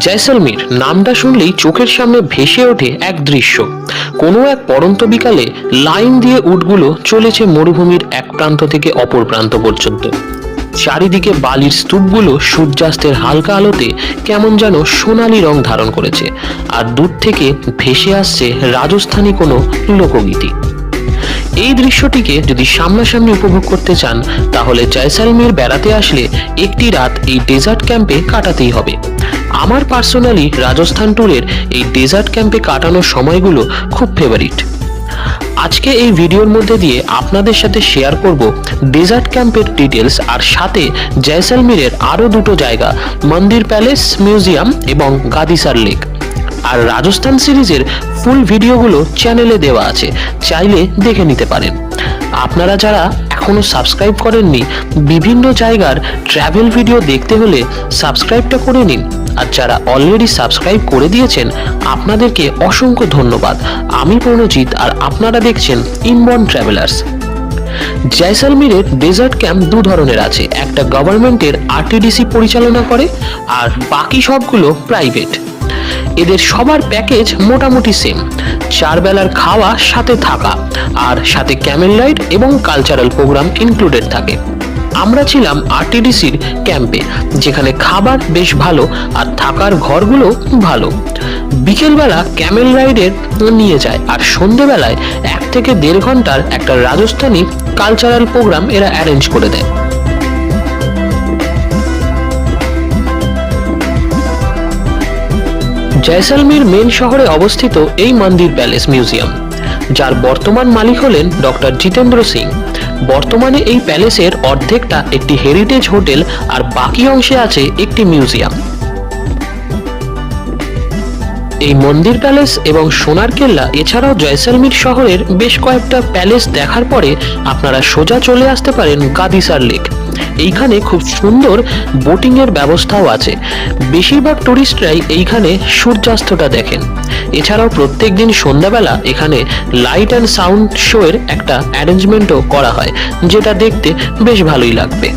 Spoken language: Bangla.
জয়সলমীর নামটা শুনলেই চোখের সামনে ভেসে ওঠে এক দৃশ্য। কোনো এক পড়ন্ত বিকালে লাইন দিয়ে উটগুলো চলেছে মরুভূমির এক প্রান্ত থেকে অপর প্রান্ত পর্যন্ত। চারিদিকে বালির স্তূপগুলো সূর্যাস্তের হালকা আলোতে কেমন যেন সোনালী রং ধারণ করেছে, আর দূর থেকে ভেসে আসছে রাজস্থানী কোনো লোকগীতি। এই দৃশ্যটিকে যদি সামনাসামনি উপভোগ করতে চান, তাহলে জয়সলমীর বেড়াতে আসলে একটি রাত এই ডেজার্ট ক্যাম্পে কাটাতেই হবে। আমার পার্সোনালি রাজস্থান ট্যুরের এই ডেজার্ট ক্যাম্পে কাটানোর সময়গুলো খুব ফেভারিট। আজকে এই ভিডিওর মধ্যে দিয়ে আপনাদের সাথে শেয়ার করব ডেজার্ট ক্যাম্পের ডিটেলস, আর সাথে জয়সলমীরের আরও দুটো জায়গা, মন্দির প্যালেস মিউজিয়াম এবং গাদিসার লেক। আর রাজস্থান সিরিজের ফুল ভিডিওগুলো চ্যানেলে দেওয়া আছে, চাইলে দেখে নিতে পারেন। আপনারা যারা এখনো সাবস্ক্রাইব করেননি, বিভিন্ন জায়গার ট্রাভেল ভিডিও দেখতে হলে সাবস্ক্রাইবটা করে নিন। আর যারা অলরেডি সাবস্ক্রাইব করে দিয়েছেন, আপনাদেরকে অসংখ্য ধন্যবাদ। আমি প্রণজিৎ, আর আপনারা দেখছেন ইনবর্ন ট্রাভেলার্স। জয়সলমীরের ডেজার্ট ক্যাম্প দু ধরনের আছে, একটা গভর্নমেন্টের আরটিডিসি পরিচালনা করে, আর বাকি সবগুলো প্রাইভেট। এদের সবার প্যাকেজ মোটামুটি সেম, 4 বেলার খাওয়া, সাথে থাকা, আর সাথে ক্যামেল রাইড এবং কালচারাল প্রোগ্রাম ইনক্লুডেড থাকে। আমরা ছিলাম আরটিডিসির ক্যাম্পে, যেখানে খাবার বেশ ভালো আর থাকার ঘরগুলো ভালো। বিকেলবেলা ক্যামেল রাইডের নিয়ে যায়, আর সন্ধেবেলায় 1 থেকে 1.5 ঘন্টার একটা রাজস্থানী কালচারাল প্রোগ্রাম এরা অ্যারেঞ্জ করে দেয়। জয়সলমীর মেন শহরে অবস্থিত এই মন্দির প্যালেস মিউজিয়াম, যার বর্তমান মালিক হলেন ডক্টর জিতেন্দ্র সিং। বর্তমানে এই প্যালেসের অর্ধেকটা একটি হেরিটেজ হোটেল, আর বাকি অংশে আছে একটি মিউজিয়াম। এই মন্দির প্যালেস এবং সোনার কেল্লা এছাড়াও জয়সলমীর শহরের বেশ কয়েকটা প্যালেস দেখার পরে আপনারা সোজা চলে আসতে পারেন গাদিসার লেক। এইখানে খুব সুন্দর বোটিং এর ব্যবস্থাও আছে। বেশিরভাগ টুরিস্টরাই এইখানে সূর্যাস্তটা দেখেন। এছাড়াও প্রত্যেকদিন সন্ধ্যাবেলা এখানে লাইট অ্যান্ড সাউন্ড শো এর একটা অ্যারেঞ্জমেন্টও করা হয়, যেটা দেখতে বেশ ভালোই লাগবে।